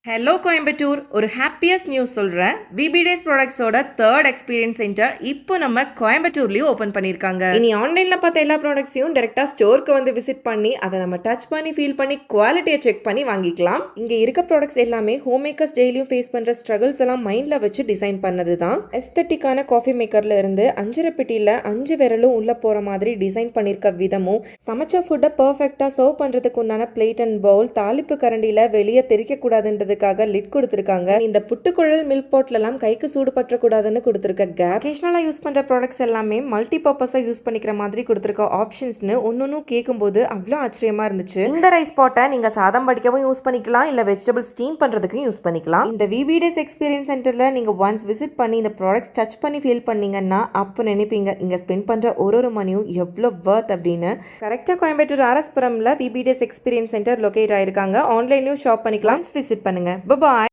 Hello Coimbatore, ஒரு happiest news சொல்கிறேன். விபி டேஸ் ப்ராடக்ட்ஸோட தேர்ட் எக்ஸ்பீரியன்ஸ் சென்டர் இப்போ நம்ம கோயம்புத்தூர்லேயும் ஓப்பன் பண்ணியிருக்காங்க. இனி ஆன்லைனில் பார்த்த எல்லா ப்ராடக்ட்ஸையும் டேரெக்டாக ஸ்டோருக்கு வந்து விசிட் பண்ணி அதை நம்ம டச் பண்ணி ஃபீல் பண்ணி குவாலிட்டியை செக் பண்ணி வாங்கிக்கலாம். இங்கே இருக்க ப்ராடக்ட்ஸ் எல்லாமே ஹோம் மேக்கர்ஸ் டெய்லியும் ஃபேஸ் பண்ணுற ஸ்ட்ரகிள்ஸ் எல்லாம் மைண்டில் வச்சு டிசைன் பண்ணது தான். எஸ்தட்டிக்கான காஃபி மேக்கரில் இருந்து 5 பெட்டியில் 5 விரலும் உள்ளே போகிற மாதிரி டிசைன் பண்ணியிருக்க விதமும், சமைச்ச ஃபுட்டை பர்ஃபெக்டாக சர்வ் பண்ணுறதுக்கு உண்டான பிளேட் அண்ட் பவுல், தாளிப்பு கரண்டியில் வெளியே தெரிக்கக்கூடாதுன்றது லிட் கொடுத்திருக்காங்க. இந்த புட்டுக்குழல் மில்க் பாட்ல எல்லாம் கைக்கு சூடு பற்றக்கூடாதுன்னு கொடுத்திருக்க கேப், அகேஷனலா யூஸ் பண்ற ப்ராடக்ட்ஸ் எல்லாமே மல்டி பர்பஸா யூஸ் பண்ணிக்கிற மாதிரி கொடுத்திருக்க ஆப்ஷன்ஸ்னு ஒன்னொன்னும் கேட்கும்போது அவ்வளோ ஆச்சரியமா இருந்துச்சு. இந்த ரைஸ் பாட்டை நீங்க சாதம் வடிக்கவும் யூஸ் பண்ணிக்கலாம், இல்ல வெஜிடபிள் ஸ்டீம் பண்றதுக்கும் யூஸ் பண்ணிக்கலாம். இந்த விபி டேஸ் எக்ஸ்பீரியன்ஸ் சென்டர்ல நீங்க ஒன்ஸ் விசிட் பண்ணி இந்த ப்ராடக்ட்ஸ் டச் பண்ணி ஃபீல் பண்ணீங்கன்னா அப்போ நினைப்பீங்க இங்க ஸ்பெண்ட் பண்ற ஒரு மணியும் எவ்வளோ வர்த் அப்படின்னு. கரெக்டா கோயம்புத்தூர் ஆர்எஸ் புரம்ல விபி டேஸ் எக்ஸ்பீரியன்ஸ் சென்டர் லொகேட் ஆயிருக்காங்க. ஆன்லைன்லயும் ஷாப் பண்ணிக்கலாம். விசிட் பண்ணுங்க. Bye-bye.